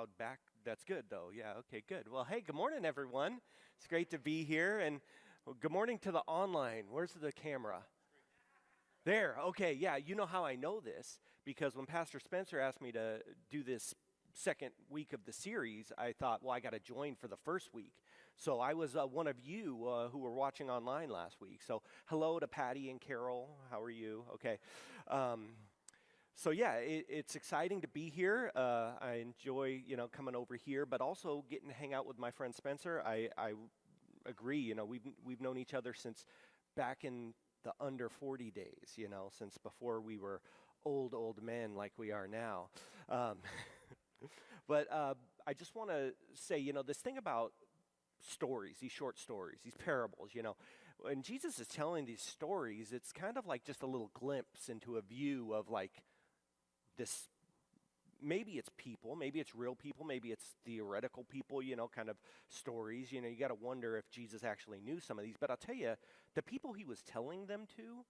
loud back. That's good, though. Yeah, okay, good. Well, hey, good morning, everyone. It's great to be here. And good morning to the online. Where's the camera? There. Okay, yeah. You know how I know this? Because when Pastor Spencer asked me to do this second week of the series, I thought, well, I got to join for the first week. So I was one of you who were watching online last week. So hello to Patty and Carol. How are you? Okay. So yeah, it's exciting to be here. I enjoy, coming over here, but also getting to hang out with my friend Spencer. I agree. We've known each other since back in the under 40 days. Since before we were old men like we are now. But I just want to say, this thing about stories, these short stories, these parables, when Jesus is telling these stories, it's kind of like just a little glimpse into a view of like this, maybe it's people, maybe it's real people, maybe it's theoretical people, kind of stories. You got to wonder if Jesus actually knew some of these. But I'll tell you, the people he was telling them to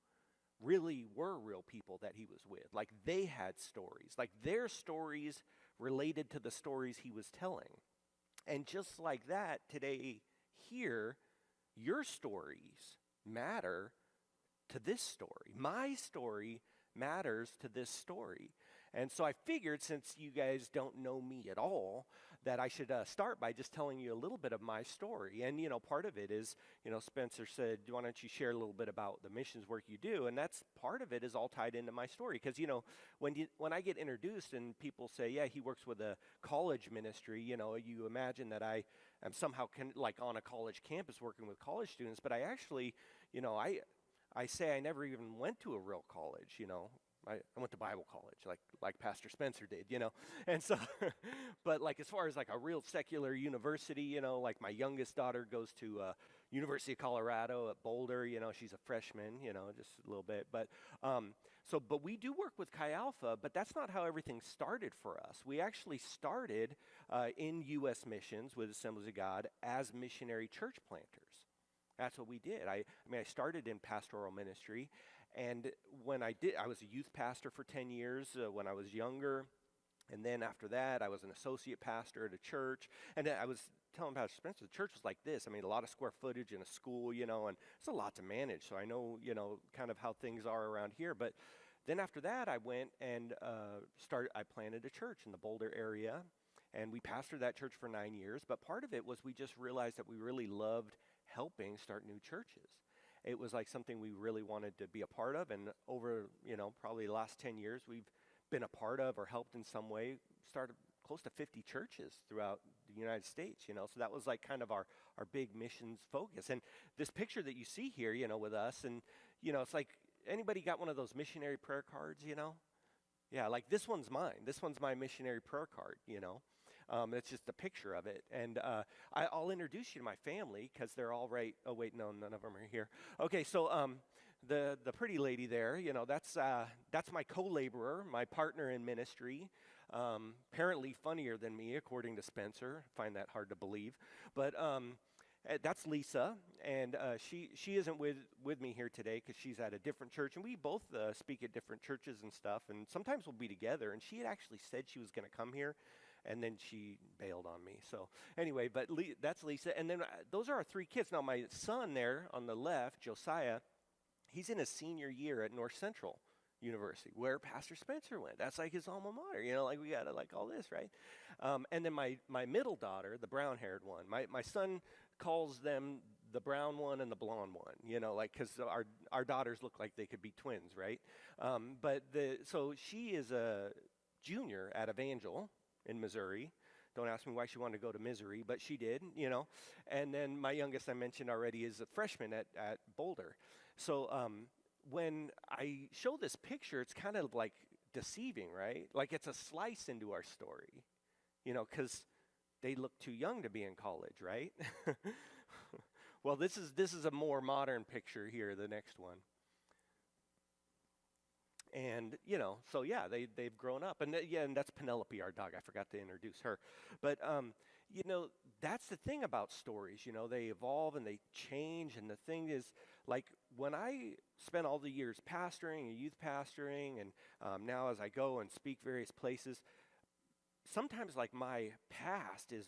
really were real people that he was with. Like they had stories, like their stories related to the stories he was telling. And just like that, today here, your stories matter to this story. My story matters to this story. And so I figured, since you guys don't know me at all, that I should start by just telling you a little bit of my story. And, part of it is, Spencer said, why don't you share a little bit about the missions work you do? And that's part of it is all tied into my story. Because, when I get introduced and people say, yeah, he works with a college ministry, you imagine that I am somehow like on a college campus working with college students. But I actually, I say I never even went to a real college, I went to Bible college, like Pastor Spencer did, and so, but like as far as like a real secular university, like my youngest daughter goes to University of Colorado at Boulder, she's a freshman, just a little bit, but but we do work with Chi Alpha, but that's not how everything started for us. We actually started in U.S. missions with Assemblies of God as missionary church planters. That's what we did. I started in pastoral ministry. And when I was a youth pastor for 10 years when I was younger. And then after that, I was an associate pastor at a church. And then I was telling Pastor Spencer, the church was like this. a lot of square footage in a school, and it's a lot to manage. So I know, kind of how things are around here. But then after that, I went and I planted a church in the Boulder area. And we pastored that church for 9 years. But part of it was we just realized that we really loved helping start new churches. It was like something we really wanted to be a part of, and over, probably the last 10 years, we've been a part of or helped in some way, started close to 50 churches throughout the United States, so that was like kind of our big missions focus. And this picture that you see here, with us, and, it's like, anybody got one of those missionary prayer cards, Yeah, like this one's mine. This one's my missionary prayer card, It's just a picture of it. And I'll introduce you to my family because they're all right. Oh, wait, no, none of them are here. Okay, so the pretty lady there, that's my co-laborer, my partner in ministry. Apparently funnier than me, according to Spencer. I find that hard to believe. But that's Lisa, and she isn't with me here today because she's at a different church, and we both speak at different churches and stuff, and sometimes we'll be together. And she had actually said she was going to come here, and then she bailed on me. So anyway, but that's Lisa. And then those are our three kids. Now, my son there on the left, Josiah, he's in his senior year at North Central University, where Pastor Spencer went. That's like his alma mater, like we got to like all this, right? And then my middle daughter, the brown-haired one, my son calls them the brown one and the blonde one, like because our daughters look like they could be twins, right? So she is a junior at Evangel in Missouri. Don't ask me why she wanted to go to Missouri, but she did, And then my youngest, I mentioned already, is a freshman at Boulder. So when I show this picture, it's kind of like deceiving, right? Like it's a slice into our story, because they look too young to be in college, right? Well, this is a more modern picture here, the next one. And, so yeah, they've grown up. And and that's Penelope, our dog. I forgot to introduce her. But, that's the thing about stories. They evolve and they change. And the thing is, like, when I spent all the years pastoring and youth pastoring, and now as I go and speak various places, sometimes like my past is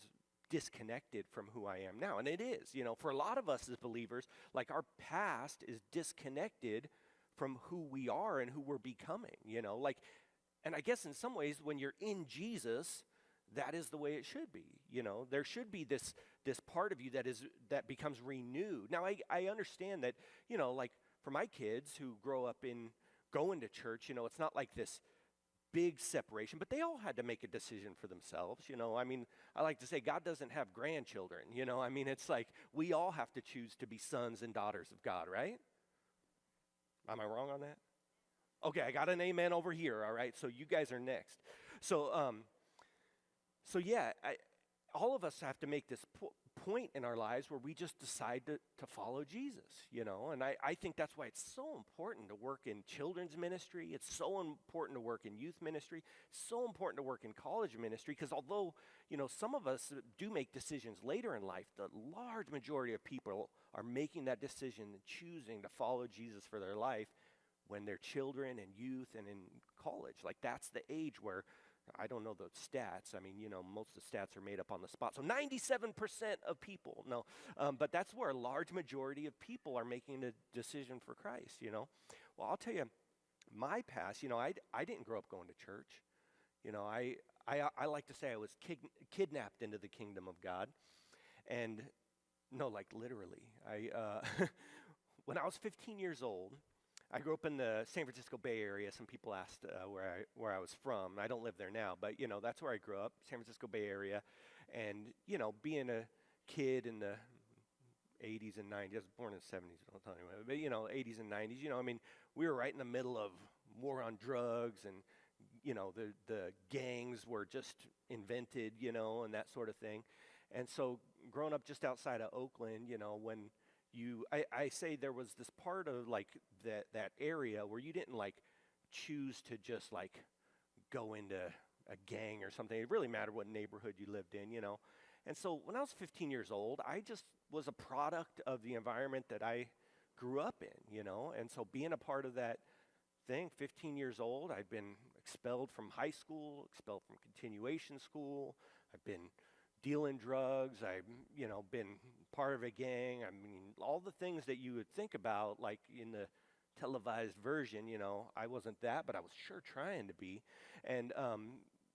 disconnected from who I am now. And it is, for a lot of us as believers, like our past is disconnected from who we are and who we're becoming, like, and I guess in some ways when you're in Jesus, that is the way it should be. There should be this part of you that becomes renewed. Now I understand that, like for my kids who grow up going to church, it's not like this big separation, but they all had to make a decision for themselves. I mean, I like to say God doesn't have grandchildren. I mean, it's like we all have to choose to be sons and daughters of God, right? Am I wrong on that? Okay, I got an amen over here. All right, so you guys are next. So yeah, all of us have to make this point in our lives where we just decide to follow Jesus, and I think that's why it's so important to work in children's ministry. It's so important to work in youth ministry, so important to work in college ministry, because although, some of us do make decisions later in life, the large majority of people are making that decision and choosing to follow Jesus for their life when they're children and youth and in college. Like that's the age where, I don't know the stats. I mean, most of the stats are made up on the spot. So 97% of people, no. But that's where a large majority of people are making a decision for Christ, Well, I'll tell you, my past, I didn't grow up going to church. I like to say I was kidnapped into the kingdom of God. And no, like literally. When I was 15 years old, I grew up in the San Francisco Bay Area. Some people asked where I was from. I don't live there now, but that's where I grew up, San Francisco Bay Area. And being a kid in the 80s and 90s, I was born in the 70s, don't tell anyone, but 80s and 90s. I mean, we were right in the middle of war on drugs, and the gangs were just invented, and that sort of thing. And so, growing up just outside of Oakland, when I say there was this part of like that area where you didn't like choose to just like go into a gang or something. It really mattered what neighborhood you lived in, And so when I was 15 years old, I just was a product of the environment that I grew up in, And so being a part of that thing, 15 years old, I'd been expelled from high school, expelled from continuation school. I've been dealing drugs. I've, been part of a gang. I mean, all the things that you would think about, like in the televised version, I wasn't that, but I was sure trying to be. And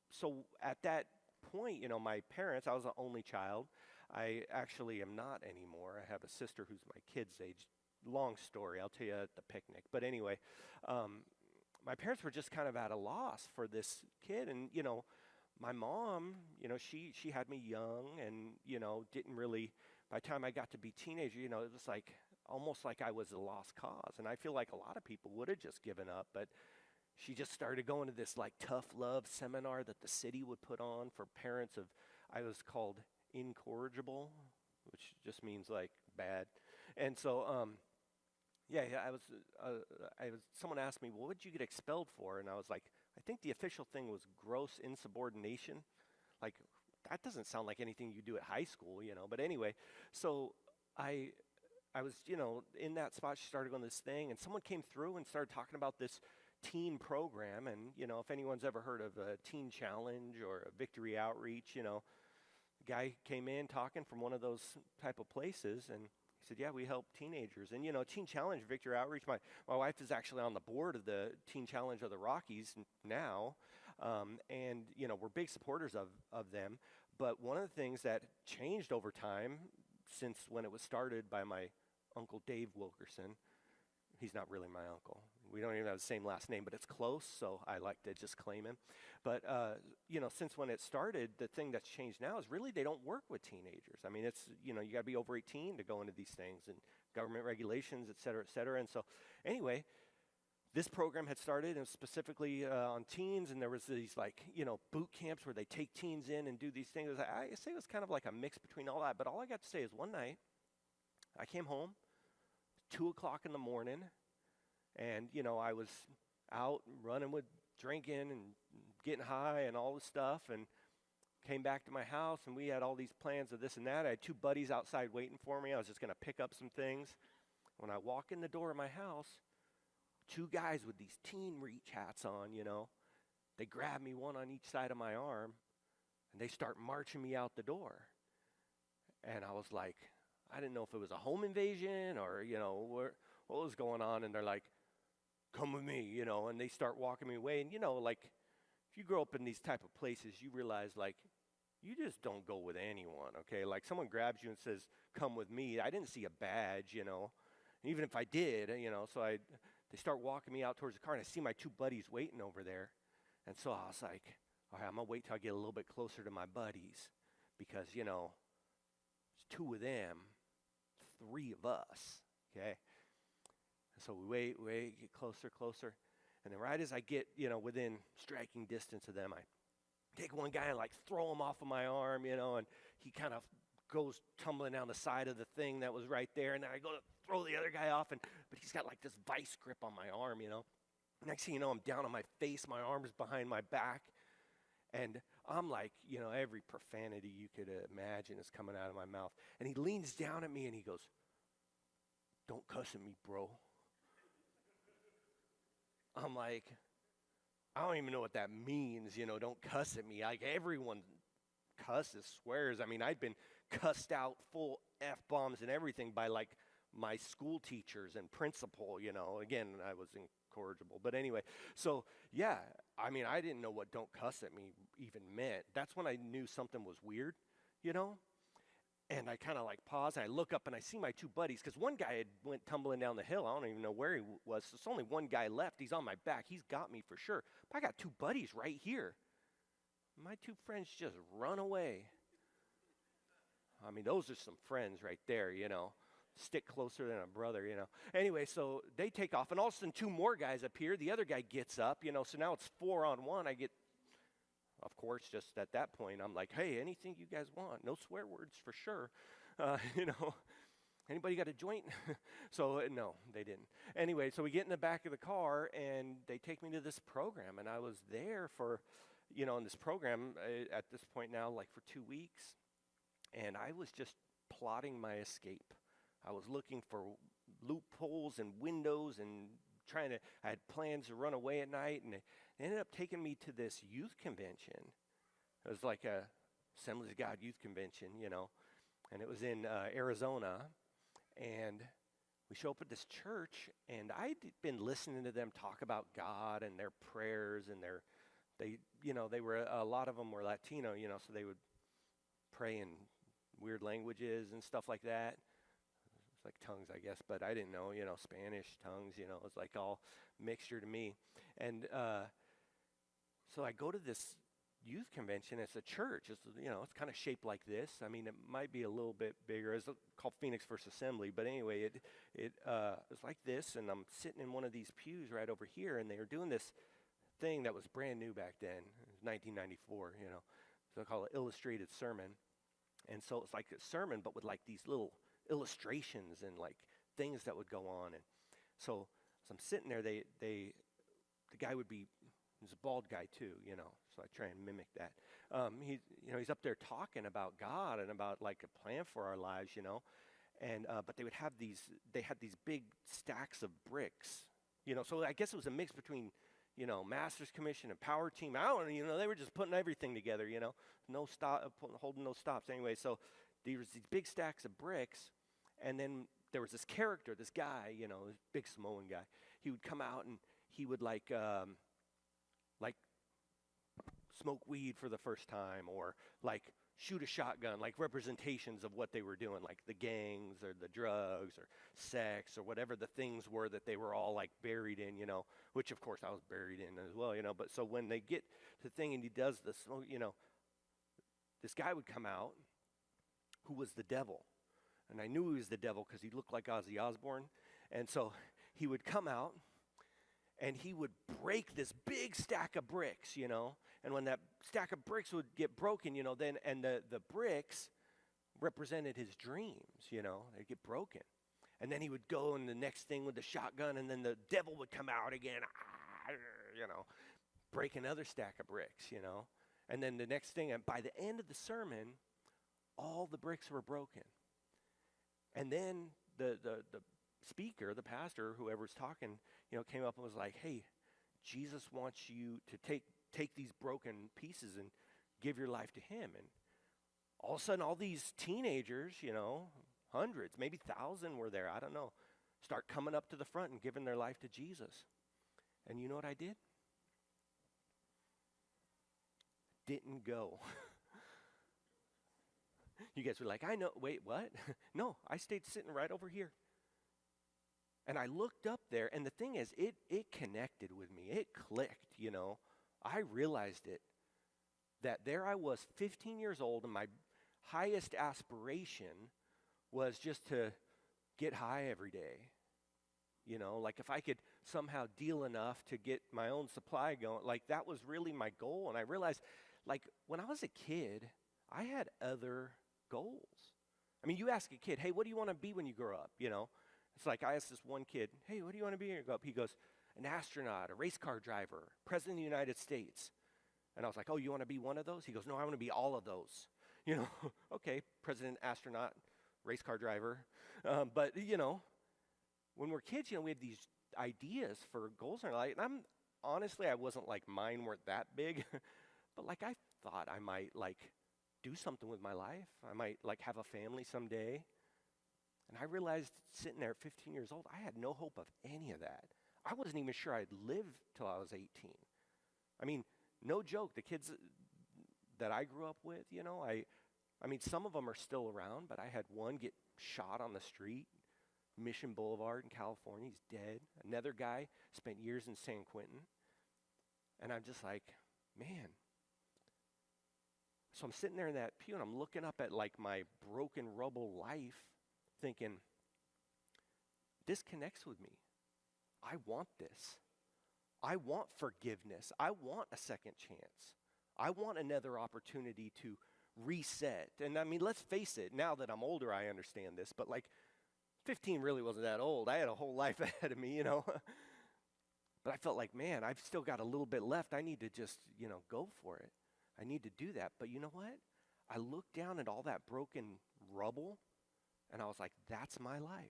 so at that point, my parents, I was the only child. I actually am not anymore. I have a sister who's my kid's age. Long story, I'll tell you at the picnic. But anyway, my parents were just kind of at a loss for this kid. And, my mom, she had me young and, didn't really, by the time I got to be teenager, it was like almost like I was a lost cause. And I feel like a lot of people would have just given up, but she just started going to this like tough love seminar that the city would put on for parents of, I was called incorrigible, which just means like bad. And so, I was, someone asked me, well, what did you get expelled for? And I was like, I think the official thing was gross insubordination. Like, that doesn't sound like anything you do at high school, But anyway, so I was, in that spot. She started going this thing, and someone came through and started talking about this teen program. And, if anyone's ever heard of a teen challenge or a victory outreach, the guy came in talking from one of those type of places, and he said, yeah, we help teenagers. And, Teen Challenge, Victory Outreach, my wife is actually on the board of the Teen Challenge of the Rockies now. And, we're big supporters of them. But one of the things that changed over time since when it was started by my Uncle Dave Wilkinson, he's not really my uncle. We don't even have the same last name, but it's close, so I like to just claim him. But, since when it started, the thing that's changed now is really they don't work with teenagers. I mean, it's, you got to be over 18 to go into these things and government regulations, et cetera, et cetera. And so anyway, this program had started and specifically on teens, and there was these like, boot camps where they take teens in and do these things. I say it was kind of like a mix between all that, but all I got to say is one night I came home, 2 o'clock in the morning, and, I was out running with drinking and getting high and all this stuff, and came back to my house, and we had all these plans of this and that. I had 2 buddies outside waiting for me. I was just going to pick up some things. When I walk in the door of my house, 2 guys with these teen reach hats on, they grabbed me, one on each side of my arm, And they start marching me out the door. And I was like, I didn't know if it was a home invasion or, what was going on. And they're like, come with me, and they start walking me away. And, like, if you grow up in these type of places, you realize, like, you just don't go with anyone, okay? Like, someone grabs you and says, come with me. I didn't see a badge, even if I did, so they start walking me out towards the car, and I see my two buddies waiting over there. And so I was like, all right, I'm going to wait till I get a little bit closer to my buddies because, it's two of them, three of us, okay? So we wait, get closer. And then right as I get, within striking distance of them, I take one guy and like throw him off of my arm, and he kind of goes tumbling down the side of the thing that was right there. And then I go to throw the other guy off, but he's got like this vice grip on my arm, Next thing you know, I'm down on my face, my arm's behind my back. And I'm like, every profanity you could imagine is coming out of my mouth. And he leans down at me and he goes, don't cuss at me, bro. I'm like, I don't even know what that means, don't cuss at me. Like, everyone cusses, swears. I mean, I'd been cussed out full F-bombs and everything by, like, my school teachers and principal, Again, I was incorrigible. But anyway, so, yeah, I mean, I didn't know what don't cuss at me even meant. That's when I knew something was weird, And I kind of like pause, and I look up, and I see my two buddies, because one guy had went tumbling down the hill. I don't even know where he was. So there's only one guy left. He's on my back. He's got me for sure. But I got two buddies right here. My two friends just run away. I mean, those are some friends right there, Stick closer than a brother, Anyway, so they take off, and all of a sudden 2 more guys appear. The other guy gets up, so now it's 4-on-1. I get, of course, just at that point, I'm like, hey, anything you guys want. No swear words for sure. Anybody got a joint? So, no, they didn't. Anyway, so we get in the back of the car, and they take me to this program. And I was there for, in this program at this point now, like for 2 weeks. And I was just plotting my escape. I was looking for loopholes and windows and I had plans to run away at night, and they ended up taking me to this youth convention. It was like a Assemblies of God youth convention, and it was in Arizona, and we show up at this church, and I'd been listening to them talk about God and their prayers, and they were, a lot of them were Latino, so they would pray in weird languages and stuff like that. Like tongues, I guess, but I didn't know, Spanish, tongues, it was like all mixture to me. And so I go to this youth convention. It's a church. It's, it's kind of shaped like this. I mean, it might be a little bit bigger. It's called Phoenix First Assembly, but anyway, it was like this, and I'm sitting in one of these pews right over here, and they were doing this thing that was brand new back then. It was 1994, So they call it illustrated sermon. And so it's like a sermon, but with like these little illustrations and like things that would go on. And so as I'm sitting there, the guy he's a bald guy too, so I try and mimic that. He's up there talking about God and about like a plan for our lives, and but they had these big stacks of bricks, so I guess it was a mix between, Master's Commission and Power Team. I don't know, they were just putting everything together, no stop, holding no stops. Anyway, so there was these big stacks of bricks, and then there was this character, this guy, this big Samoan guy. He would come out and he would like smoke weed for the first time, or like shoot a shotgun, like representations of what they were doing, like the gangs or the drugs or sex or whatever the things were that they were all like buried in, which of course I was buried in as well, But so when they get to the thing and he does this, this guy would come out who was the devil. And I knew he was the devil because he looked like Ozzy Osbourne. And so he would come out and he would break this big stack of bricks, And when that stack of bricks would get broken, then, and the bricks represented his dreams, they'd get broken. And then he would go in the next thing with the shotgun, and then the devil would come out again, break another stack of bricks, And then the next thing, and by the end of the sermon, all the bricks were broken. And then the speaker, the pastor, whoever's talking, came up and was like, hey, Jesus wants you to take these broken pieces and give your life to him. And all of a sudden, all these teenagers, hundreds, maybe 1,000 were there, I don't know, start coming up to the front and giving their life to Jesus. And you know what I did? Didn't go. You guys were like, I know, wait, what? No, I stayed sitting right over here. And I looked up there, and the thing is, it connected with me. It clicked, I realized it, that there I was, 15 years old, and my highest aspiration was just to get high every day. Like if I could somehow deal enough to get my own supply going, like that was really my goal. And I realized, like when I was a kid, I had other goals. I mean, you ask a kid, hey, what do you want to be when you grow up? It's like I asked this one kid, hey, what do you want to be when you grow up? He goes, an astronaut, a race car driver, president of the United States. And I was like, oh, you want to be one of those? He goes, no, I want to be all of those. Okay, president, astronaut, race car driver. But when we're kids, we have these ideas for goals in our life. And honestly, I wasn't like mine weren't that big. But like I thought I might like do something with my life. I might like have a family someday. And I realized sitting there at 15 years old, I had no hope of any of that. I wasn't even sure I'd live till I was 18. I mean, no joke, the kids that I grew up with, I mean, some of them are still around, but I had one get shot on the street, Mission Boulevard in California. He's dead. Another guy spent years in San Quentin. And I'm just like, man. So I'm sitting there in that pew, and I'm looking up at like my broken rubble life, thinking, this connects with me. I want this. I want forgiveness. I want a second chance. I want another opportunity to reset. And I mean, let's face it, now that I'm older, I understand this, but like 15 really wasn't that old. I had a whole life ahead of me, But I felt like, man, I've still got a little bit left. I need to just, go for it. I need to do that. But you know what? I looked down at all that broken rubble, and I was like, that's my life.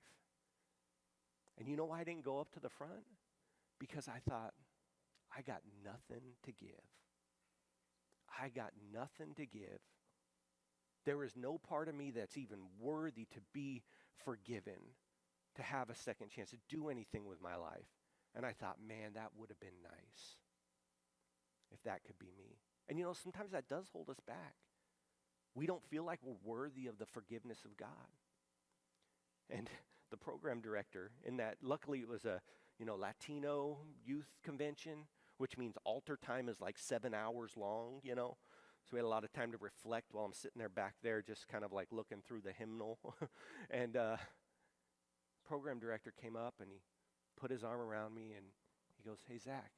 And you know why I didn't go up to the front? Because I thought, I got nothing to give. I got nothing to give. There is no part of me that's even worthy to be forgiven, to have a second chance, to do anything with my life. And I thought, man, that would have been nice if that could be me. And sometimes that does hold us back. We don't feel like we're worthy of the forgiveness of God. And the program director in that, luckily it was a, Latino youth convention, which means altar time is like 7 hours long, So we had a lot of time to reflect while I'm sitting there back there, just kind of like looking through the hymnal. And program director came up and he put his arm around me and he goes, hey, Zach,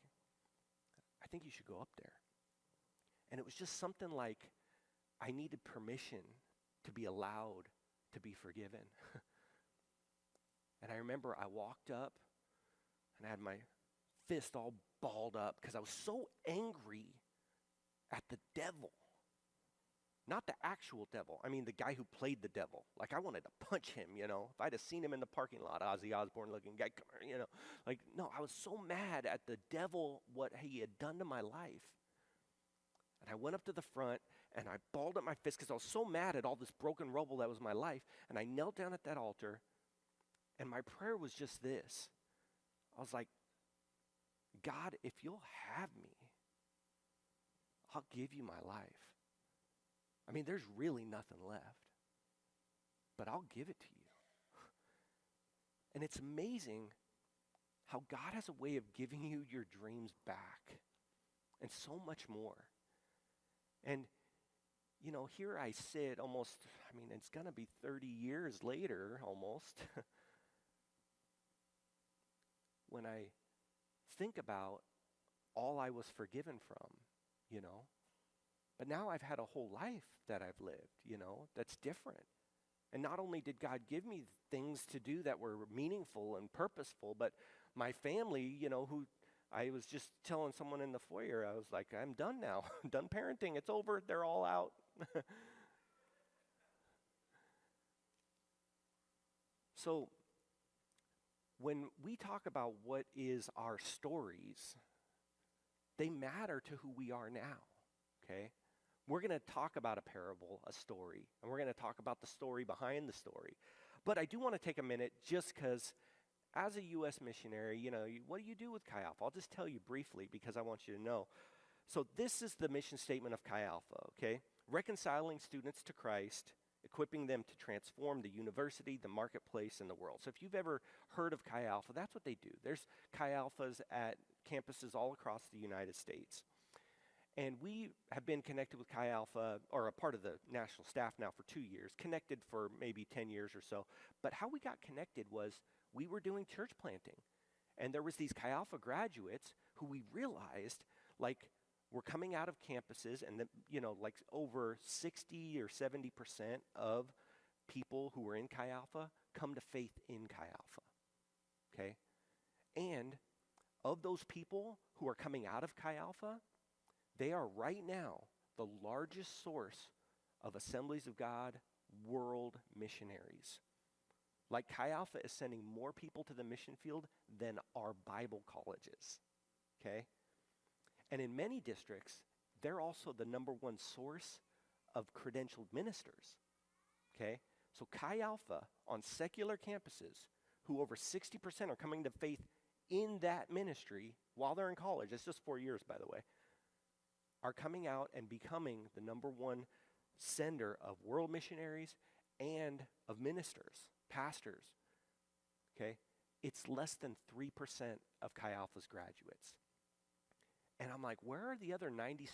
I think you should go up there. And it was just something like I needed permission to be allowed to be forgiven. And I remember I walked up and I had my fist all balled up because I was so angry at the devil. Not the actual devil. I mean, the guy who played the devil. Like, I wanted to punch him, If I'd have seen him in the parking lot, Ozzy Osbourne-looking guy, Like, no, I was so mad at the devil, what he had done to my life. And I went up to the front, and I balled up my fist because I was so mad at all this broken rubble that was my life. And I knelt down at that altar, and my prayer was just this. I was like, God, if you'll have me, I'll give you my life. I mean, there's really nothing left, but I'll give it to you. And it's amazing how God has a way of giving you your dreams back and so much more. And, here I sit almost, it's going to be 30 years later almost, when I think about all I was forgiven from, But now I've had a whole life that I've lived, that's different. And not only did God give me things to do that were meaningful and purposeful, but my family, who I was just telling someone in the foyer, I was like, I'm done now. I'm done parenting. It's over. They're all out. So when we talk about what is our stories, they matter to who we are now, okay? We're going to talk about a parable, a story, and we're going to talk about the story behind the story. But I do want to take a minute just because as a U.S. missionary, what do you do with Chi Alpha? I'll just tell you briefly because I want you to know. So this is the mission statement of Chi Alpha, okay? Reconciling students to Christ, equipping them to transform the university, the marketplace, and the world. So if you've ever heard of Chi Alpha, that's what they do. There's Chi Alphas at campuses all across the United States. And we have been connected with Chi Alpha, or a part of the national staff now for 2 years, connected for maybe 10 years or so. But how we got connected was we were doing church planting. And there was these Chi Alpha graduates who we realized, were coming out of campuses, and over 60 or 70% of people who were in Chi Alpha come to faith in Chi Alpha, okay? And of those people who are coming out of Chi Alpha, they are right now the largest source of Assemblies of God world missionaries. Chi Alpha is sending more people to the mission field than our Bible colleges, okay? And in many districts, they're also the number one source of credentialed ministers, okay? So Chi Alpha on secular campuses, who over 60% are coming to faith in that ministry while they're in college, it's just 4 years, by the way, are coming out and becoming the number one sender of world missionaries and of ministers, pastors, okay? It's less than 3% of Chi Alpha's graduates. And I'm like, where are the other 97%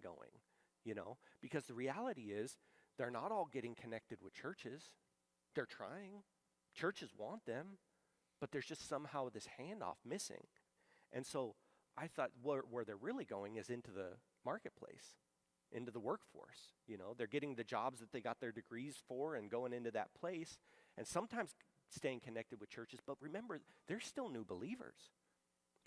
going? Because the reality is they're not all getting connected with churches. They're trying. Churches want them, but there's just somehow this handoff missing. And so I thought where they're really going is into the marketplace, into the workforce. They're getting the jobs that they got their degrees for and going into that place, and sometimes staying connected with churches. But remember, they're still new believers.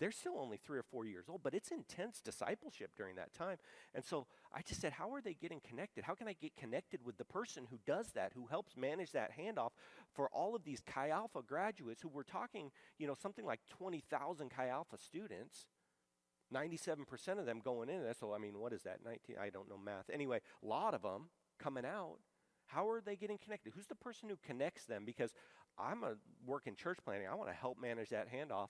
They're still only 3 or 4 years old, but it's intense discipleship during that time. And so I just said, how are they getting connected? How can I get connected with the person who does that, who helps manage that handoff for all of these Chi Alpha graduates who we're talking, something like 20,000 Chi Alpha students, 97% of them going in. So, what is that, 19? I don't know math. Anyway, a lot of them coming out. How are they getting connected? Who's the person who connects them? Because I'm a work in church planting. I want to help manage that handoff.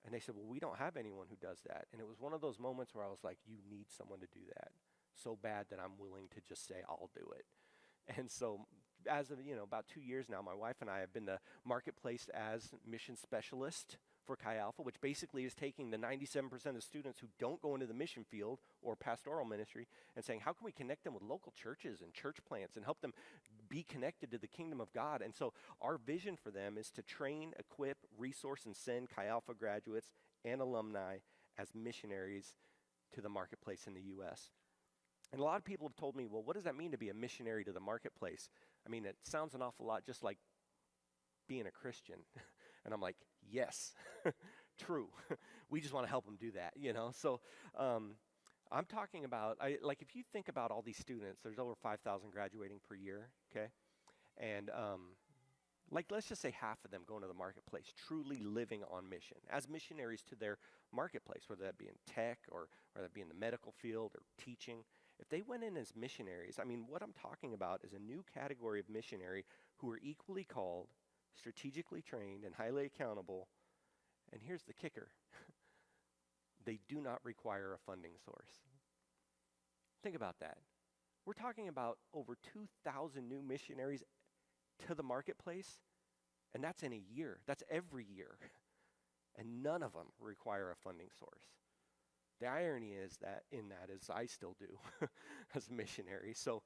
And they said, well, we don't have anyone who does that. And it was one of those moments where I was like, you need someone to do that so bad that I'm willing to just say, I'll do it. And so as of, about 2 years now, my wife and I have been the marketplace as mission specialist for Chi Alpha, which basically is taking the 97% of students who don't go into the mission field or pastoral ministry and saying, how can we connect them with local churches and church plants and help them be connected to the kingdom of God? And so our vision for them is to train, equip, resource, and send Chi Alpha graduates and alumni as missionaries to the marketplace in the U.S. And a lot of people have told me, well, what does that mean to be a missionary to the marketplace? It sounds an awful lot just like being a Christian. And I'm like, yes, true. We just want to help them do that, So I'm talking about, if you think about all these students, there's over 5,000 graduating per year, okay? And let's just say half of them going to the marketplace, truly living on mission, as missionaries to their marketplace, whether that be in tech or whether that be in the medical field or teaching. If they went in as missionaries, what I'm talking about is a new category of missionary who are equally called, strategically trained, and highly accountable. And here's the kicker. They do not require a funding source. Think about that. We're talking about over 2,000 new missionaries to the marketplace, and that's in a year. That's every year. And none of them require a funding source. The irony is that I still do as a missionary. So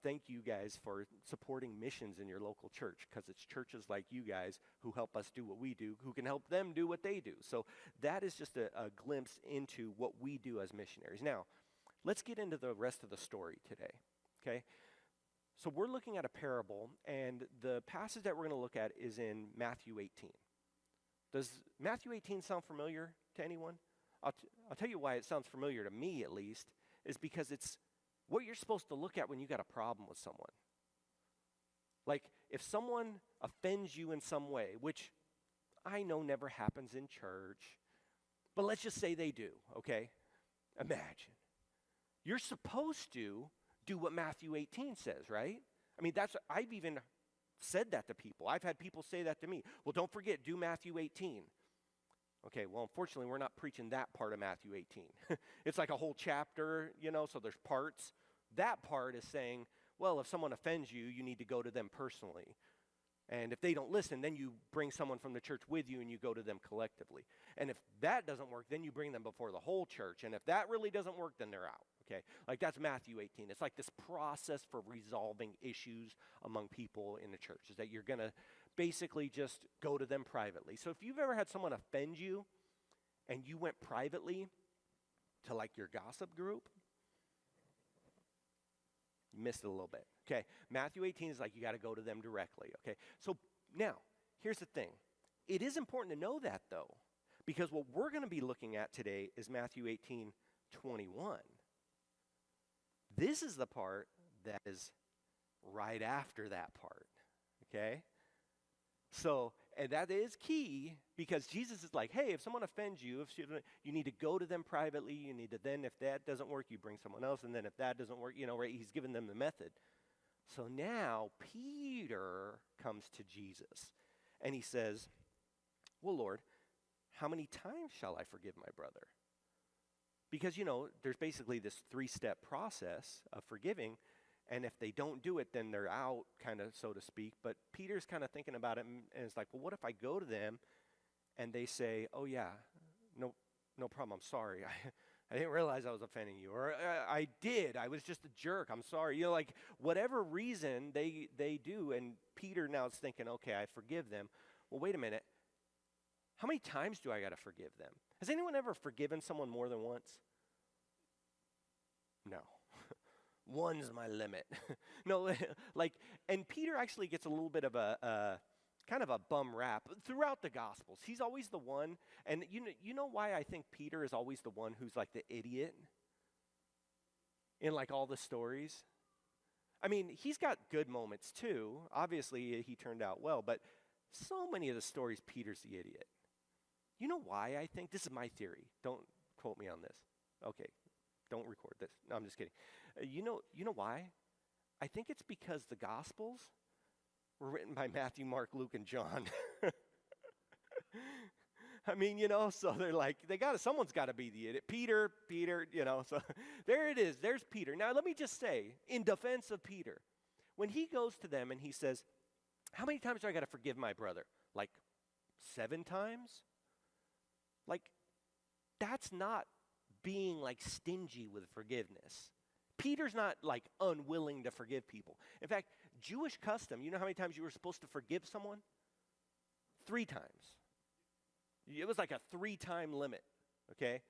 thank you guys for supporting missions in your local church, because it's churches like you guys who help us do what we do, who can help them do what they do. So that is just a glimpse into what we do as missionaries. Now, let's get into the rest of the story today, okay? So we're looking at a parable, and the passage that we're going to look at is in Matthew 18. Does Matthew 18 sound familiar to anyone? I'll tell you why it sounds familiar to me, at least, is because it's what you're supposed to look at when you got a problem with someone. Like, if someone offends you in some way, which I know never happens in church, but let's just say they do, okay? Imagine. You're supposed to do what Matthew 18 says, right? I mean, I've even said that to people. I've had people say that to me. Well, don't forget, do Matthew 18. Okay, well, unfortunately, we're not preaching that part of Matthew 18. It's like a whole chapter, so there's parts. That part is saying, well, if someone offends you, you need to go to them personally. And if they don't listen, then you bring someone from the church with you and you go to them collectively. And if that doesn't work, then you bring them before the whole church. And if that really doesn't work, then they're out, okay? Like that's Matthew 18. It's like this process for resolving issues among people in the church, is that you're going to basically just go to them privately. So if you've ever had someone offend you and you went privately to like your gossip group, you missed it a little bit. Okay, Matthew 18 is like you got to go to them directly. Okay, so now, here's the thing. It is important to know that, though, because what we're going to be looking at today is Matthew 18:21. This is the part that is right after that part, okay? So, and that is key because Jesus is like, hey, if someone offends you, you need to go to them privately. You need to then, if that doesn't work, you bring someone else. And then if that doesn't work, right, he's given them the method. So now Peter comes to Jesus and he says, well, Lord, how many times shall I forgive my brother? Because, there's basically this 3-step process of forgiving. And if they don't do it, then they're out, kind of, so to speak. But Peter's kind of thinking about it, and it's like, well, what if I go to them and they say, oh, yeah, no problem, I'm sorry. I didn't realize I was offending you. Or I did. I was just a jerk. I'm sorry. Like whatever reason they do. And Peter now is thinking, okay, I forgive them. Well, wait a minute. How many times do I got to forgive them? Has anyone ever forgiven someone more than once? No. One's my limit. No, and Peter actually gets a little bit of a kind of a bum rap throughout the Gospels. He's always the one, and you know why I think Peter is always the one who's like the idiot in like all the stories? I mean, he's got good moments too. Obviously, he turned out well, but so many of the stories, Peter's the idiot. You know why I think? This is my theory. Don't quote me on this. Okay, don't record this. No, I'm just kidding. You know why? I think it's because the Gospels were written by Matthew, Mark, Luke, and John. I mean, so they're like, someone's got to be the idiot. Peter, so there it is. There's Peter. Now, let me just say, in defense of Peter, when he goes to them and he says, how many times do I got to forgive my brother? Like 7 times? Like, that's not being like stingy with forgiveness. Peter's not like unwilling to forgive people. In fact, Jewish custom, you know how many times you were supposed to forgive someone? 3 times. It was like a 3-time limit, okay?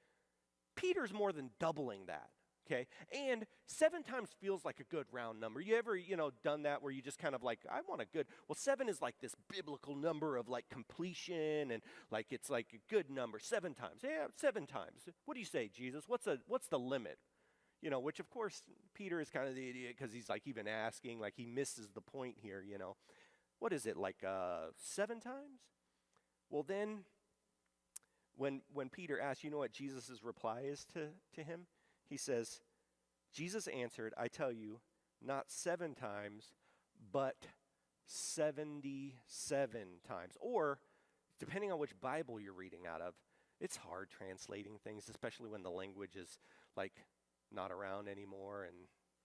Peter's more than doubling that, okay? And 7 times feels like a good round number. You ever, done that where you just kind of like, I want a good, well, 7 is like this biblical number of like completion and like it's like a good number. 7 times. Yeah, 7 times. What do you say, Jesus? What's the limit? Which of course Peter is kind of the idiot because he's like even asking, like he misses the point here, What is it, like 7 times? Well then, when Peter asks, you know what Jesus' reply is to him? He says, Jesus answered, I tell you, not 7 times, but 77 times. Or, depending on which Bible you're reading out of, it's hard translating things, especially when the language is like not around anymore and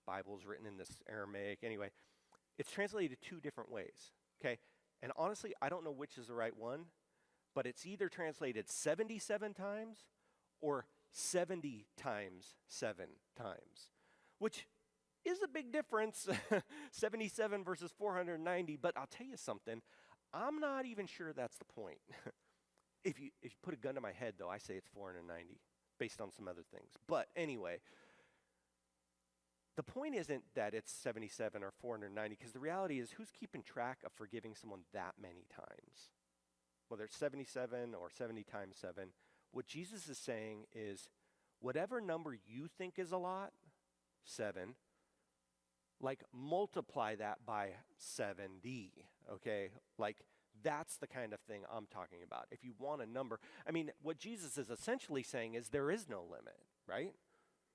Bible's written in this Aramaic. Anyway, it's translated 2 different ways, okay? And honestly, I don't know which is the right one, but it's either translated 77 times or 70 times 7 times, which is a big difference, 77 versus 490, but I'll tell you something, I'm not even sure that's the point. If you put a gun to my head, though, I say it's 490, based on some other things. But anyway, the point isn't that it's 77 or 490, because the reality is, who's keeping track of forgiving someone that many times? Whether it's 77 or 70 times 7, what Jesus is saying is, whatever number you think is a lot, 7, like multiply that by 70, okay? Like that's the kind of thing I'm talking about. If you want a number, I mean, what Jesus is essentially saying is there is no limit, right?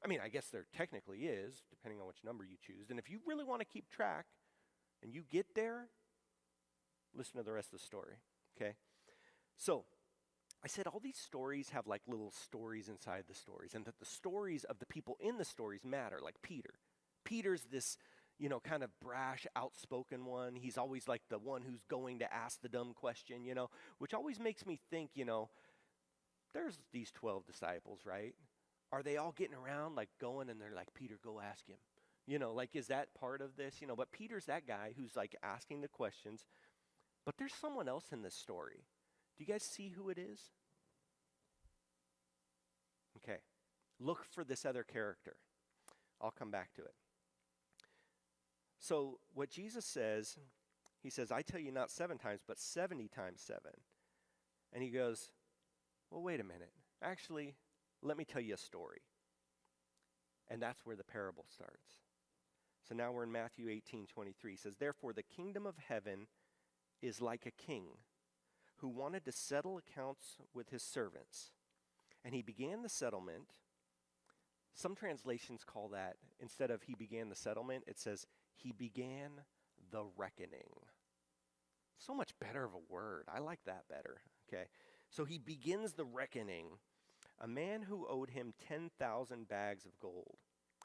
I mean, I guess there technically is, depending on which number you choose. And if you really want to keep track and you get there, listen to the rest of the story, okay? So, I said all these stories have like little stories inside the stories, and that the stories of the people in the stories matter, like Peter. Peter's this, kind of brash, outspoken one. He's always like the one who's going to ask the dumb question, which always makes me think, there's these 12 disciples, right? Are they all getting around, like going, and they're like, Peter, go ask him. Is that part of this? But Peter's that guy who's like asking the questions. But there's someone else in this story. Do you guys see who it is? Okay. Look for this other character. I'll come back to it. So what Jesus says, he says, I tell you not 7 times, but 70 times 7. And he goes, well, wait a minute. Actually, let me tell you a story. And that's where the parable starts. So now we're in Matthew 18:23. He says, therefore the kingdom of heaven is like a king who wanted to settle accounts with his servants. And he began the settlement. Some translations call that, instead of he began the settlement, it says he began the reckoning. So much better of a word. I like that better. Okay. So he begins the reckoning. A man who owed him 10,000 bags of gold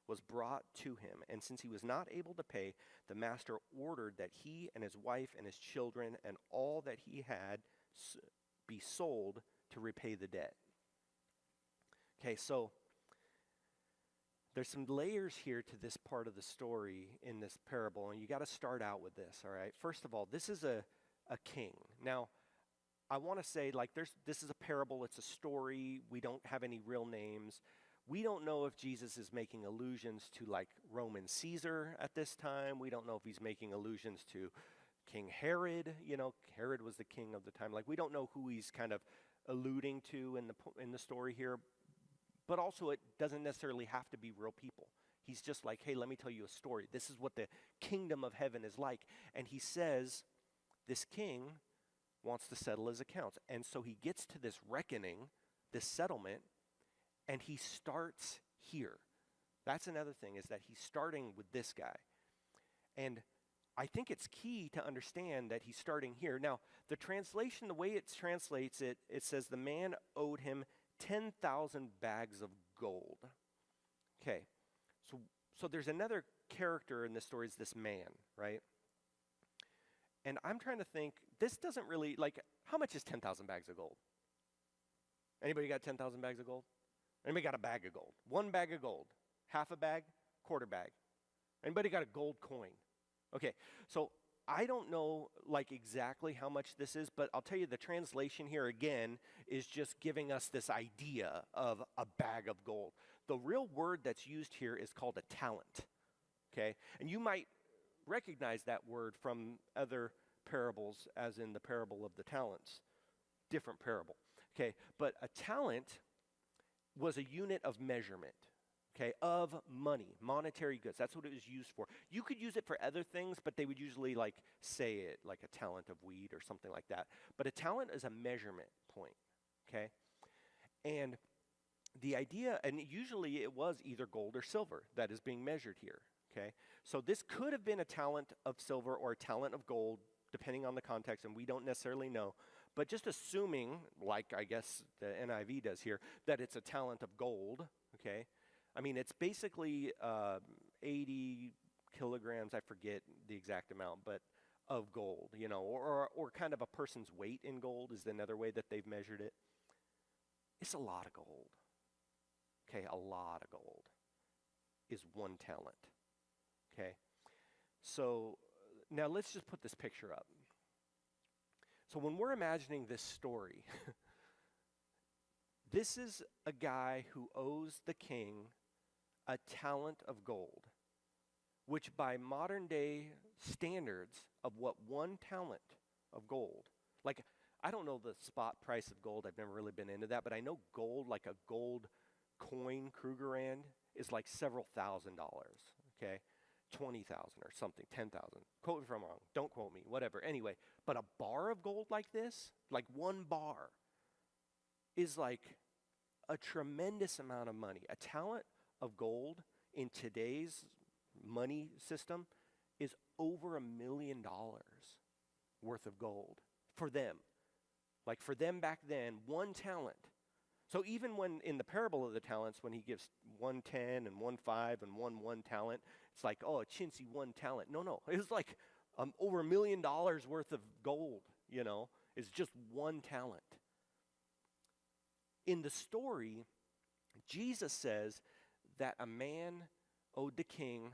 was brought to him, and since he was not able to pay, the master ordered that he and his wife and his children and all that he had be sold to repay the debt. Okay, so there's some layers here to this part of the story in this parable, and you got to start out with this, all right? First of all, this is a king. Now, I want to say, this is a parable, it's a story, we don't have any real names. We don't know if Jesus is making allusions to, Roman Caesar at this time. We don't know if he's making allusions to King Herod. Herod was the king of the time. We don't know who he's kind of alluding to in the story here. But also, it doesn't necessarily have to be real people. He's just like, hey, let me tell you a story. This is what the kingdom of heaven is like. And he says, this king wants to settle his accounts. And so he gets to this reckoning, this settlement, and he starts here. That's another thing, is that he's starting with this guy. And I think it's key to understand that he's starting here. Now, the translation, the way it translates it, it says the man owed him 10,000 bags of gold. Okay, so there's another character in this story, is this man, right? And I'm trying to think, this doesn't really, how much is 10,000 bags of gold? Anybody got 10,000 bags of gold? Anybody got a bag of gold? 1 bag of gold? Half a bag? Quarter bag? Anybody got a gold coin? Okay, so I don't know exactly how much this is, but I'll tell you the translation here again is just giving us this idea of a bag of gold. The real word that's used here is called a talent, okay? And you might recognize that word from other parables, as in the parable of the talents, different parable, okay? But a talent was a unit of measurement, okay, of money, monetary goods. That's what it was used for. You could use it for other things, but they would usually say it like a talent of wheat or something like that. But a talent is a measurement point, okay? And the idea, and usually it was either gold or silver that is being measured here, okay? So this could have been a talent of silver or a talent of gold, depending on the context, and we don't necessarily know. But just assuming, I guess the NIV does here, that it's a talent of gold, okay? I mean, it's basically 80 kilograms, I forget the exact amount, but of gold, or kind of a person's weight in gold is another way that they've measured it. It's a lot of gold, okay? A lot of gold is 1 talent, okay? So now let's just put this picture up. So when we're imagining this story, this is a guy who owes the king a talent of gold, which by modern day standards of what 1 talent of gold, I don't know the spot price of gold, I've never really been into that, but I know gold, a gold coin, Krugerrand, is several $1,000s, okay? 20,000 or something, 10,000. Quote me if I'm wrong. Don't quote me, whatever. Anyway, but a bar of gold like this, 1 bar, is a tremendous amount of money. A talent of gold in today's money system is over $1 million worth of gold for them. Like for them back then, 1 talent. So even when in the parable of the talents, when he gives 1 10 and 1 5 and 1 talent, it's like, oh, a chintzy 1 talent. No, it was like over $1 million worth of gold, is just 1 talent. In the story, Jesus says that a man owed the king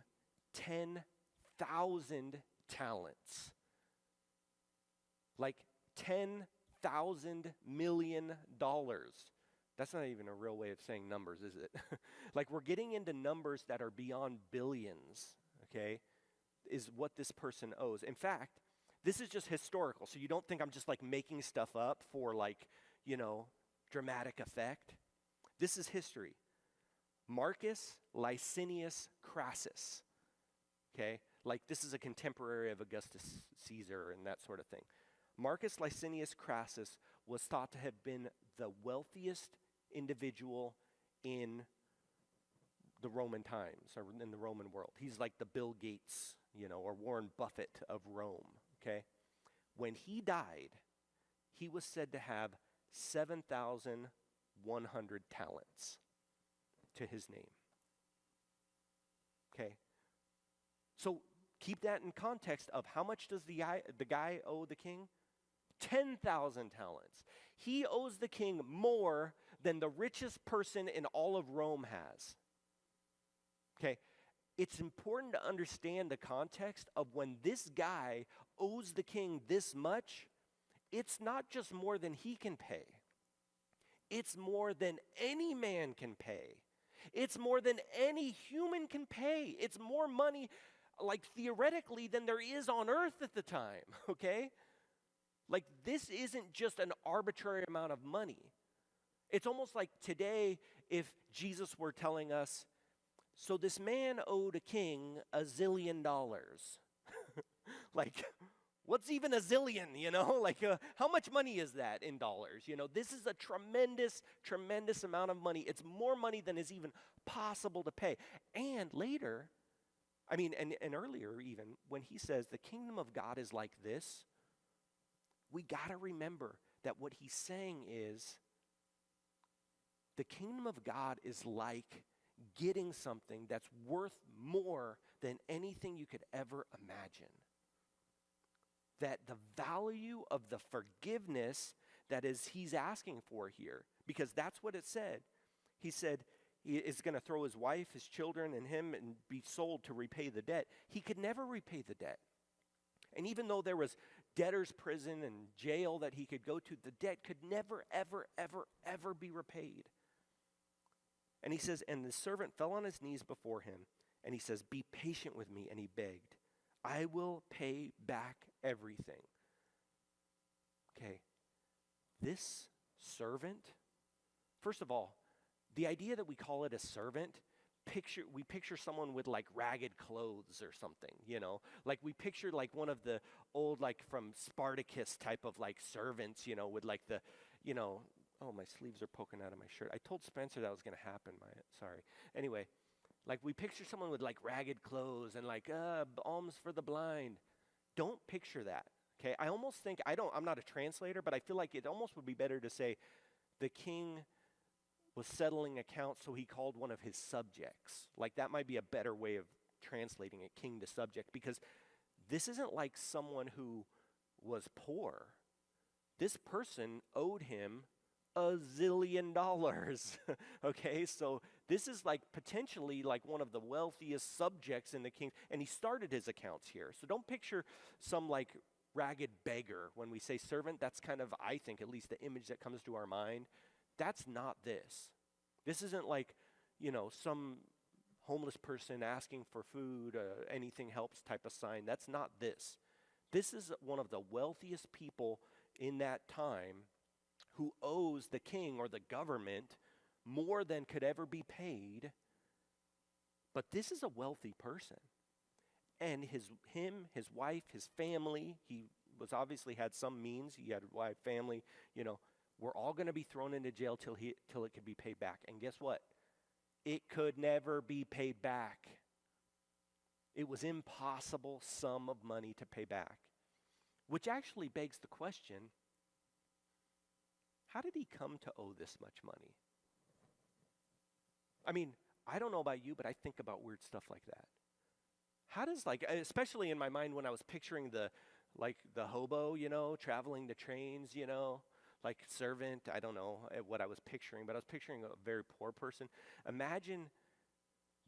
10,000 talents. Like $10,000 million. That's not even a real way of saying numbers, is it? Like we're getting into numbers that are beyond billions, okay, is what this person owes. In fact, this is just historical, so you don't think I'm just like making stuff up for like, dramatic effect. This is history. Marcus Licinius Crassus, okay, like this is a contemporary of Augustus Caesar and that sort of thing. Marcus Licinius Crassus was thought to have been the wealthiest individual in the Roman times, or in the Roman world. He's like the Bill Gates, or Warren Buffett of Rome, okay? When he died, he was said to have 7,100 talents to his name, okay? So keep that in context of how much does the guy owe the king? 10,000 talents. He owes the king more than the richest person in all of Rome has. Okay, it's important to understand the context of when this guy owes the king this much, it's not just more than he can pay. It's more than any man can pay. It's more than any human can pay. It's more money, like theoretically, than there is on earth at the time, okay? Like this isn't just an arbitrary amount of money. It's almost like today if Jesus were telling us, so this man owed a king $1 zillion. Like, what's even a zillion, Like, how much money is that in dollars? This is a tremendous, tremendous amount of money. It's more money than is even possible to pay. And later, and earlier even, when he says the kingdom of God is like this, we got to remember that what he's saying is the kingdom of God is like getting something that's worth more than anything you could ever imagine. That the value of the forgiveness that is he's asking for here, because that's what it said. He said he is going to throw his wife, his children, and him and be sold to repay the debt. He could never repay the debt. And even though there was debtor's prison and jail that he could go to, the debt could never, ever, ever, ever be repaid. And he says, and the servant fell on his knees before him, and he says, be patient with me, and he begged. I will pay back everything. Okay, this servant, first of all, the idea that we call it a servant, we picture someone with like ragged clothes or something, like we picture like one of the old, like from Spartacus type of like servants, with like the, oh, my sleeves are poking out of my shirt. I told Spencer that was going to happen. Sorry. Anyway, like we picture someone with like ragged clothes and like alms for the blind. Don't picture that. Okay, I almost think I'm not a translator, but I feel like it almost would be better to say the king was settling accounts, so he called one of his subjects. Like that might be a better way of translating it, king to subject, because this isn't like someone who was poor. This person owed him $1 zillion. Okay, so this is like potentially like one of the wealthiest subjects in the king, and he started his accounts here. So don't picture some like ragged beggar. When we say servant, that's kind of, I think, at least the image that comes to our mind. That's not this. This isn't like, some homeless person asking for food, anything helps type of sign. That's not this. This is one of the wealthiest people in that time who owes the king or the government more than could ever be paid. But this is a wealthy person. And his wife, his family, he was obviously had some means. He had a wife, family, we're all going to be thrown into jail till it could be paid back. And guess what? it could never be paid back. It was impossible sum of money to pay back. Which actually begs the question, how did he come to owe this much money? I mean, I don't know about you, but I think about weird stuff like that. How does, like, especially in my mind when I was picturing the hobo, traveling the trains, like servant, I don't know what I was picturing, but I was picturing a very poor person. Imagine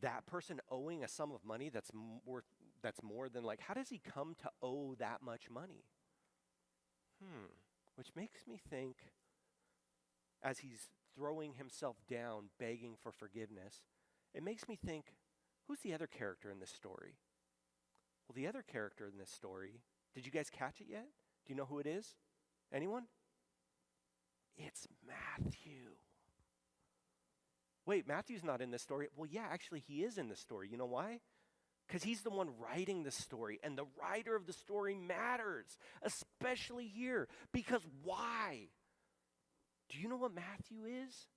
that person owing a sum of money that's more than, like, how does he come to owe that much money? Which makes me think, as he's throwing himself down, begging for forgiveness, it makes me think, who's the other character in this story? Well, the other character in this story, did you guys catch it yet? Do you know who it is? Anyone? It's Matthew. Wait, Matthew's not in this story. Well, yeah, actually, he is in this story. You know why? Because he's the one writing the story, and the writer of the story matters, especially here. Because why? Do you know what Matthew is?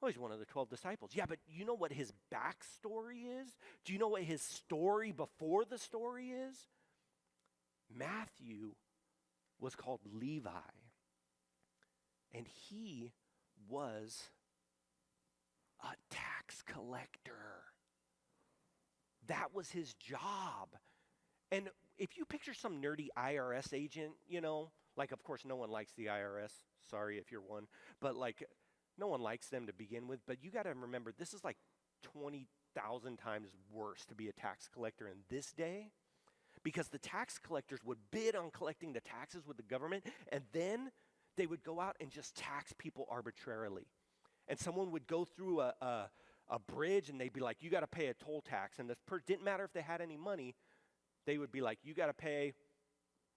Oh, he's one of the 12 disciples. Yeah, but you know what his backstory is? Do you know what his story before the story is? Matthew was called Levi, and he was a tax collector. That was his job. And if you picture some nerdy IRS agent, like, of course, no one likes the IRS. Sorry if you're one. But, like, no one likes them to begin with. But you got to remember, this is like 20,000 times worse to be a tax collector in this day. Because the tax collectors would bid on collecting the taxes with the government, and then they would go out and just tax people arbitrarily. And someone would go through a bridge, and they'd be like, you got to pay a toll tax. And didn't matter if they had any money. They would be like, you got to pay,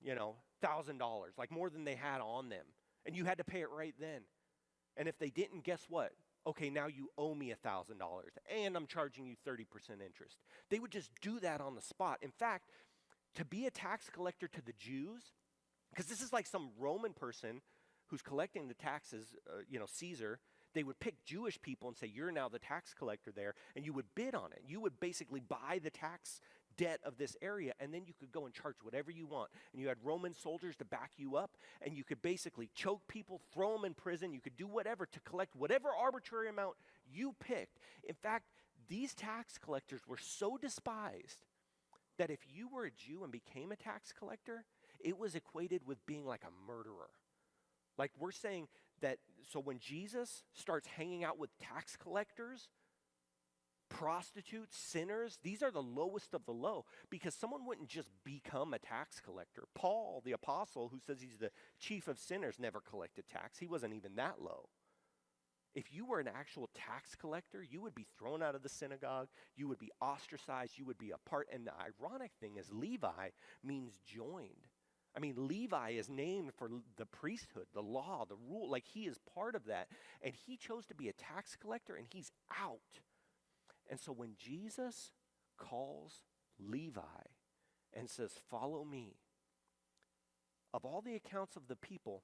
$1,000, like more than they had on them. And you had to pay it right then. And if they didn't, guess what? Okay, now you owe me $1,000, and I'm charging you 30% interest. They would just do that on the spot. In fact, to be a tax collector to the Jews, because this is like some Roman person who's collecting the taxes, Caesar, they would pick Jewish people and say, you're now the tax collector there, and you would bid on it. You would basically buy the tax debt of this area, and then you could go and charge whatever you want. And you had Roman soldiers to back you up, and you could basically choke people, throw them in prison. You could do whatever to collect whatever arbitrary amount you picked. In fact, these tax collectors were so despised that if you were a Jew and became a tax collector, it was equated with being like a murderer. Like, we're saying that, so when Jesus starts hanging out with tax collectors, prostitutes, sinners, these are the lowest of the low, because someone wouldn't just become a tax collector. Paul, the apostle, who says he's the chief of sinners, never collected tax. He wasn't even that low. If you were an actual tax collector, you would be thrown out of the synagogue, you would be ostracized, you would be a part. And the ironic thing is, Levi means joined. I mean, Levi is named for the priesthood, the law, the rule. Like, he is part of that. And he chose to be a tax collector, and he's out. And so when Jesus calls Levi and says, follow me, of all the accounts of the people,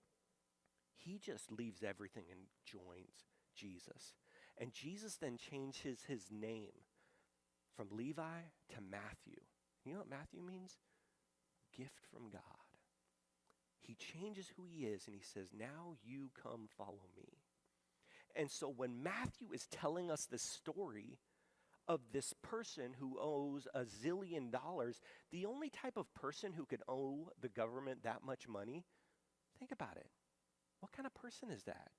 he just leaves everything and joins Jesus. And Jesus then changes his name from Levi to Matthew. You know what Matthew means? Gift from God. He changes who he is, and he says, now you come follow me. And so when Matthew is telling us this story of this person who owes $1 zillion, the only type of person who could owe the government that much money, think about it. What kind of person is that?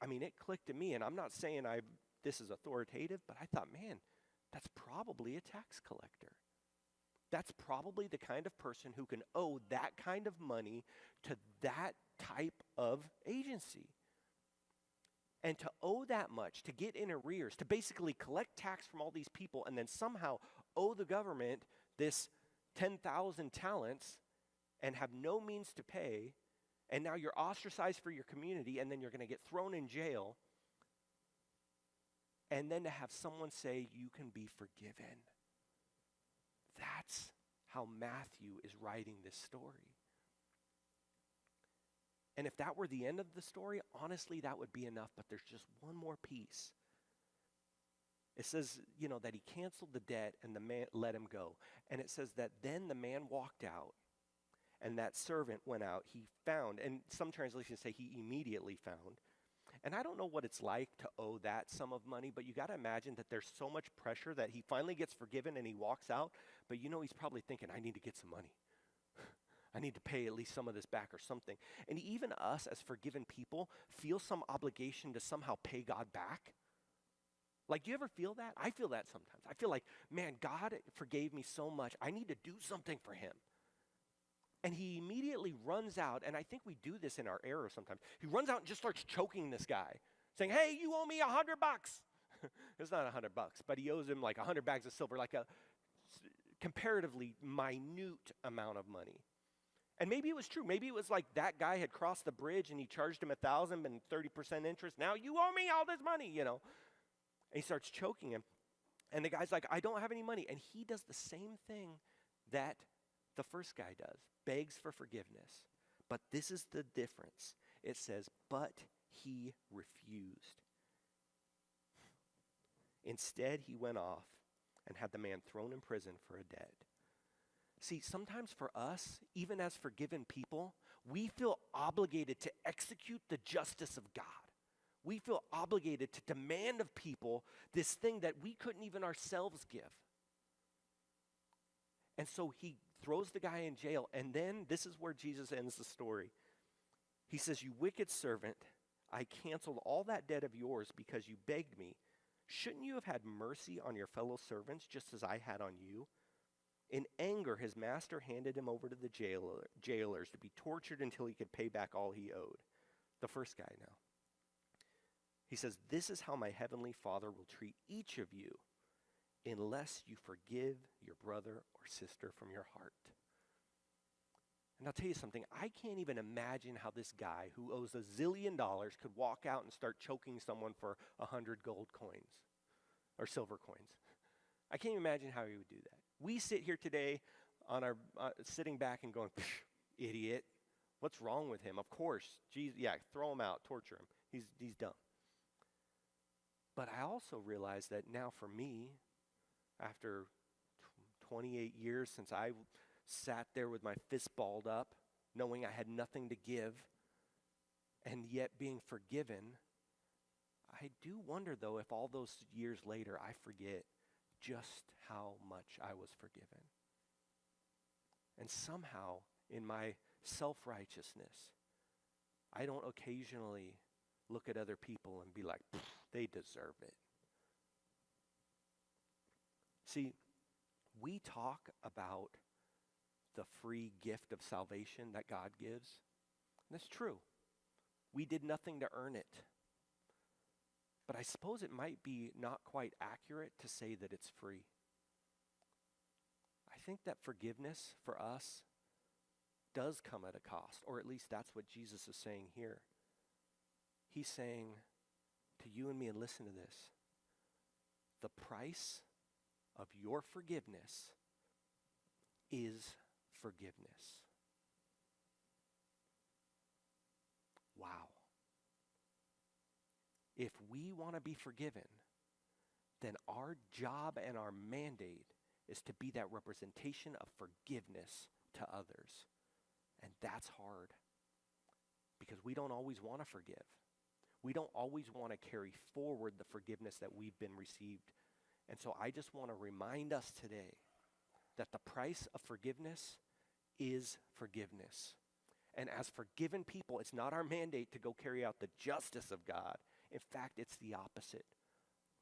I mean, it clicked to me, and I'm not saying this is authoritative, but I thought, man, that's probably a tax collector. That's probably the kind of person who can owe that kind of money to that type of agency. And to owe that much, to get in arrears, to basically collect tax from all these people and then somehow owe the government this 10,000 talents and have no means to pay, and now you're ostracized for your community, and then you're going to get thrown in jail, and then to have someone say you can be forgiven. That's how Matthew is writing this story. And if that were the end of the story, honestly, that would be enough. But there's just one more piece. It says, that he canceled the debt and the man let him go. And it says that then the man walked out and that servant went out. He found, and some translations say he immediately found. And I don't know what it's like to owe that sum of money, but you got to imagine that there's so much pressure that he finally gets forgiven and he walks out. But he's probably thinking, I need to get some money. I need to pay at least some of this back or something. And even us as forgiven people feel some obligation to somehow pay God back. Like, do you ever feel that? I feel that sometimes. I feel like, man, God forgave me so much. I need to do something for him. And he immediately runs out, and I think we do this in our error sometimes. He runs out and just starts choking this guy, saying, hey, you owe me $100. It's not $100, but he owes him like 100 bags of silver, like a comparatively minute amount of money. And maybe it was true. Maybe it was like that guy had crossed the bridge and he charged him 1,000 and 30% interest. Now you owe me all this money, And he starts choking him. And the guy's like, I don't have any money. And he does the same thing that the first guy does, begs for forgiveness. But this is the difference. It says, but he refused. Instead, he went off and had the man thrown in prison for a debt. See, sometimes for us, even as forgiven people, we feel obligated to execute the justice of God. We feel obligated to demand of people this thing that we couldn't even ourselves give. And so he throws the guy in jail, and then this is where Jesus ends the story. He says, you wicked servant, I canceled all that debt of yours because you begged me. Shouldn't you have had mercy on your fellow servants just as I had on you? In anger, his master handed him over to the jailers to be tortured until he could pay back all he owed. The first guy now. He says, this is how my heavenly Father will treat each of you unless you forgive your brother or sister from your heart. And I'll tell you something, I can't even imagine how this guy who owes $1 zillion could walk out and start choking someone for 100 gold coins or silver coins. I can't even imagine how he would do that. We sit here today on our sitting back and going, idiot, what's wrong with him? Of course, Jesus, throw him out, torture him. He's dumb. But I also realize that now for me, after 28 years since I sat there with my fist balled up, knowing I had nothing to give, and yet being forgiven, I do wonder, though, if all those years later I forget just how much I was forgiven. And somehow, in my self-righteousness, I don't occasionally look at other people and be like, they deserve it. See, we talk about the free gift of salvation that God gives. And that's true. We did nothing to earn it. But I suppose it might be not quite accurate to say that it's free. I think that forgiveness for us does come at a cost, or at least that's what Jesus is saying here. He's saying to you and me, and listen to this, the price of your forgiveness is forgiveness. Wow. If we want to be forgiven, then our job and our mandate is to be that representation of forgiveness to others. And that's hard because we don't always want to forgive. We don't always want to carry forward the forgiveness that we've been received. And so I just want to remind us today that the price of forgiveness is forgiveness. And as forgiven people, it's not our mandate to go carry out the justice of God. In fact, it's the opposite.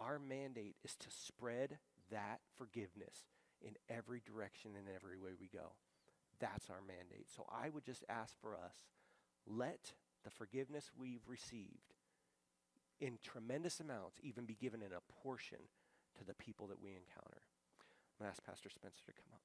Our mandate is to spread that forgiveness in every direction and every way we go. That's our mandate. So I would just ask for us, let the forgiveness we've received in tremendous amounts even be given in a portion to the people that we encounter. I'm going to ask Pastor Spencer to come up.